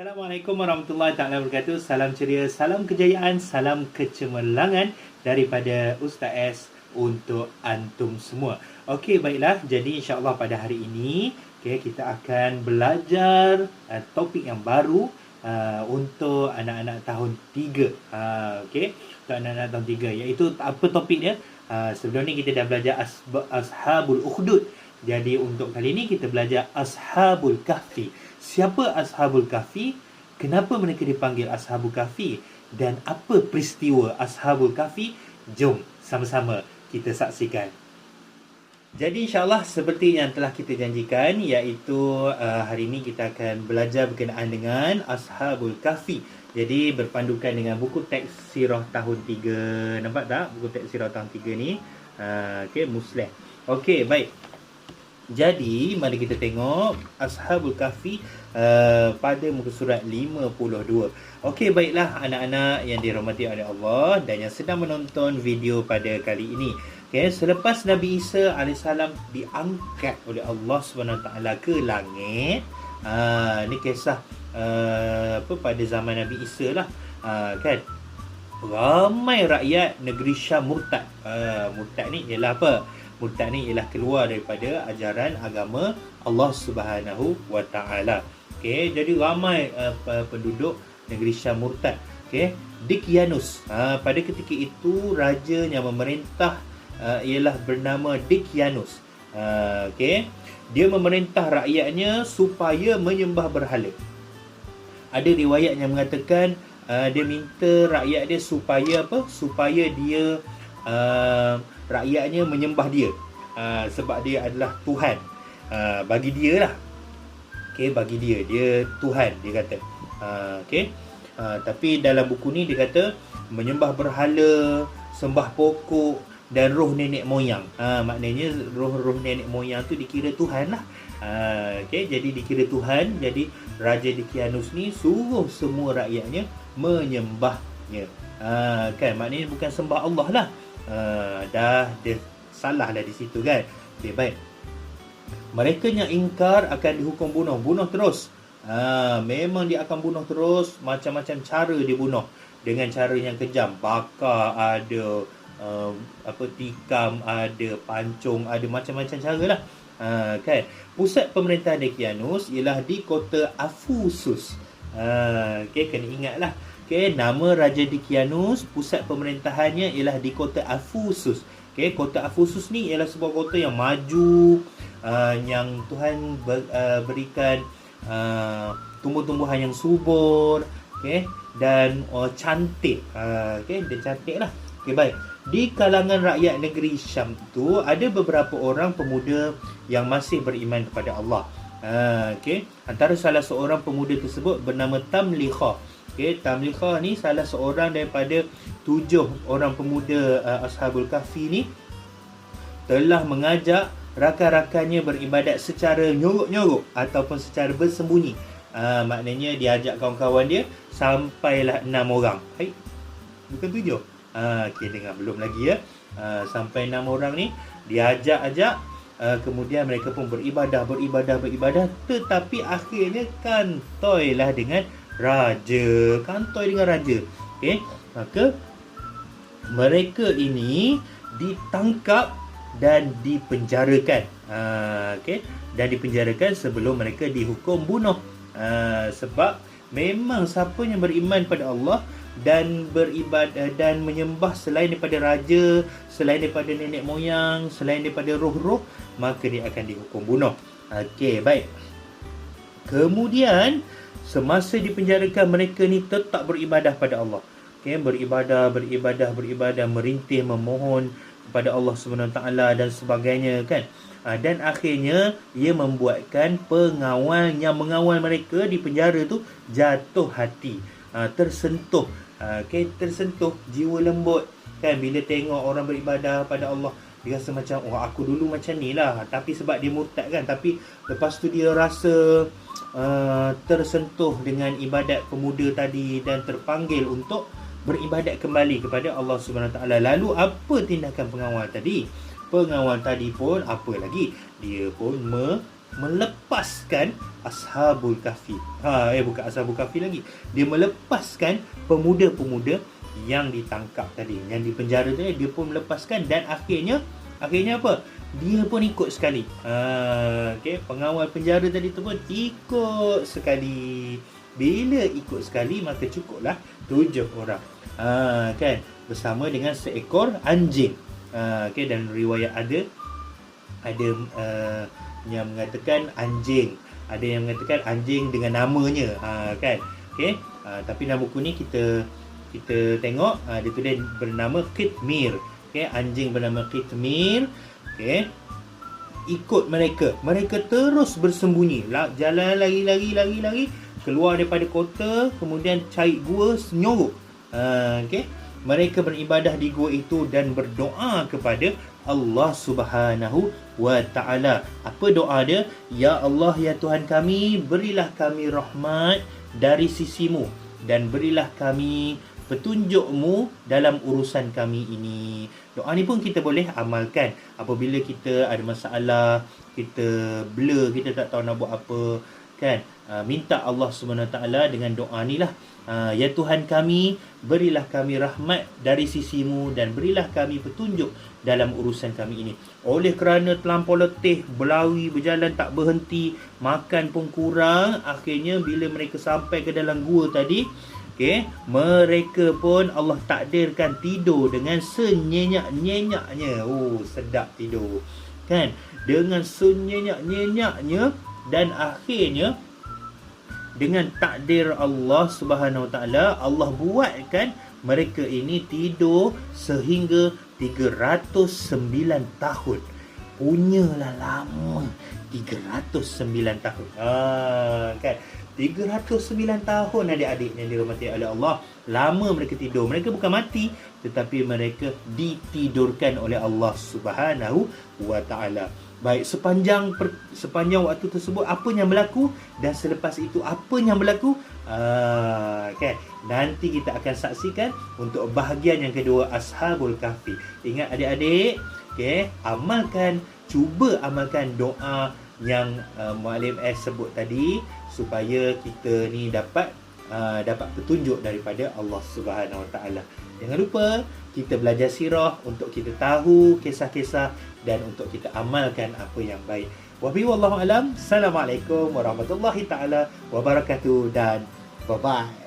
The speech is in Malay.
Assalamualaikum warahmatullahi taala wabarakatuh. Salam ceria, salam kejayaan, salam kecemerlangan daripada Ustaz S untuk antum semua. Okey, baiklah. Jadi insya-Allah pada hari ini kita akan belajar topik yang baru untuk anak-anak tahun 3. Okey, untuk anak-anak tahun 3 iaitu apa topik dia? Sebelum ni kita dah belajar Ashabul Ukhdud. Jadi untuk kali ini kita belajar Ashabul Kahfi. Siapa Ashabul Kahfi? Kenapa mereka dipanggil Ashabul Kahfi? Dan apa peristiwa Ashabul Kahfi? Jom sama-sama kita saksikan. Jadi insyaAllah seperti yang telah kita janjikan, iaitu hari ini kita akan belajar berkenaan dengan Ashabul Kahfi. Jadi berpandukan dengan buku teks Sirah tahun 3. Nampak tak buku teks Sirah tahun 3 ni? Okey, Muslim. Okey, baik. Jadi, mari kita tengok Ashabul Kahfi pada muka surat 52. Okey, baiklah anak-anak yang dirahmati oleh Allah dan yang sedang menonton video pada kali ini. Okey, selepas Nabi Isa AS diangkat oleh Allah SWT ke langit, ni kisah pada zaman Nabi Isa lah, kan? Ramai rakyat negeri Syam murtad. Murtad ni ialah apa? Murtad ni ialah keluar daripada ajaran agama Allah Subhanahu wa taala. Okey, jadi ramai penduduk negeri Syam murtad. Okey, Dicyanus. Pada ketika itu raja yang memerintah ialah bernama Dicyanus. Okey, dia memerintah rakyatnya supaya menyembah berhala. Ada riwayat yang mengatakan dia minta rakyat dia supaya apa? Supaya dia rakyatnya menyembah dia, sebab dia adalah Tuhan bagi dia lah. Okey, bagi dia Tuhan, dia kata. Okey, tapi dalam buku ni dia kata menyembah berhala, sembah pokok dan roh nenek moyang. Maknanya roh-roh nenek moyang tu dikira Tuhan lah. Okey, jadi dikira Tuhan. Jadi Raja Dicyanus ni suruh semua rakyatnya menyembahnya. Kan, maknanya bukan sembah Allah lah. Dah dia salah lah di situ, kan. Okey, baik. Mereka yang ingkar akan dihukum bunuh terus. Memang dia akan bunuh terus. Macam-macam cara dia bunuh, dengan cara yang kejam. Bakar ada, tikam ada, pancung ada, macam-macam cara lah. Kan. Pusat pemerintahan Dicyanus ialah di kota Afusus. Okey, kena ingatlah. Okey, nama Raja Dicyanus, pusat pemerintahannya ialah di kota Afusus. Okey, kota Afusus ni ialah sebuah kota yang maju, yang Tuhan berikan tumbuh-tumbuhan yang subur, okey, dan cantik. Okey, dia cantik lah. Okey, baik. Di kalangan rakyat negeri Syam tu ada beberapa orang pemuda yang masih beriman kepada Allah. Okey, antara salah seorang pemuda tersebut bernama Tamliha. Okey, Tamliha ni salah seorang daripada 7 orang pemuda Ashabul Kahfi ni, telah mengajak rakan-rakannya beribadat secara nyorok-nyorok ataupun secara bersembunyi. Maknanya dia ajak kawan-kawan dia sampailah 6 orang. Hai, bukan 7. Okey, dengar, belum lagi ya. Sampai 6 orang ni dia ajak-ajak. Kemudian mereka pun beribadah, tetapi akhirnya kantoilah dengan raja. Kantoi dengan raja. Okey, maka mereka ini ditangkap dan dipenjarakan. Okey, dan dipenjarakan sebelum mereka dihukum bunuh. Sebab memang siapa yang beriman pada Allah dan beribadah dan menyembah selain daripada raja, selain daripada nenek moyang, selain daripada roh-roh, maka dia akan dihukum bunuh. Okey, baik. Kemudian semasa dipenjarakan, mereka ni tetap beribadah pada Allah. Okey, beribadah, merintih, memohon kepada Allah SWT dan sebagainya, kan. Dan akhirnya ia membuatkan pengawal yang mengawal mereka di penjara tu jatuh hati, tersentuh. Okey, tersentuh, jiwa lembut, kan, bila tengok orang beribadah pada Allah. Dia rasa macam, oh, aku dulu macam ni lah. Tapi sebab dia murtad, kan. Tapi lepas tu dia rasa tersentuh dengan ibadat pemuda tadi dan terpanggil untuk beribadat kembali kepada Allah SWT. Lalu apa tindakan pengawal tadi? Pengawal tadi pun apa lagi? Dia pun melepaskan Ashabul Kahfi. Bukan Ashabul Kahfi lagi. Dia melepaskan pemuda-pemuda yang ditangkap tadi, yang dipenjara tadi, dia pun melepaskan, dan akhirnya apa? Dia pun ikut sekali. Pengawal penjara tadi tu pun ikut sekali. Bila ikut sekali, maka cukuplah 7 orang. Kan? Bersama dengan seekor anjing. Dan riwayat ada yang mengatakan anjing, ada yang mengatakan anjing dengan namanya, kan. Tapi nama buku ni kita tengok dia tulis bernama Qitmir. Anjing bernama Qitmir. Ikut mereka terus bersembunyi, jalan lari, keluar daripada kota, kemudian cari gua senyorok. Mereka beribadah di gua itu dan berdoa kepada Allah Subhanahu wa ta'ala. Apa doa dia? Ya Allah, ya Tuhan kami, berilah kami rahmat dari sisimu dan berilah kami petunjukmu dalam urusan kami ini. Doa ni pun kita boleh amalkan apabila kita ada masalah, kita blur, kita tak tahu nak buat apa, kan. Minta Allah SWT dengan doa ni lah. Ya Tuhan kami, berilah kami rahmat dari sisimu dan berilah kami petunjuk dalam urusan kami ini. Oleh kerana terlampau letih, berlari, berjalan tak berhenti, makan pun kurang, akhirnya bila mereka sampai ke dalam gua tadi, mereka pun Allah takdirkan tidur dengan senyenyak-nyenyaknya. Sedap tidur, kan, dengan senyenyak-nyenyaknya. Dan akhirnya dengan takdir Allah Subhanahu Wa Taala, Allah buatkan mereka ini tidur sehingga 309 tahun. Punyalah lama, 309 tahun. Kan, 309 tahun adik-adik yang dirahmati oleh Allah. Lama mereka tidur. Mereka bukan mati, tetapi mereka ditidurkan oleh Allah Subhanahu Wa Taala. Baik, sepanjang waktu tersebut apa yang berlaku, dan selepas itu apa yang berlaku, nanti kita akan saksikan untuk bahagian yang kedua, Ashabul Kahfi. Ingat adik-adik, cuba amalkan doa yang Muallim sebut tadi, supaya kita ni dapat petunjuk daripada Allah Subhanahu Wa Taala. Jangan lupa kita belajar sirah untuk kita tahu kisah-kisah dan untuk kita amalkan apa yang baik. Wallahu alam. Assalamualaikum warahmatullahi taala wabarakatuh, dan bye bye.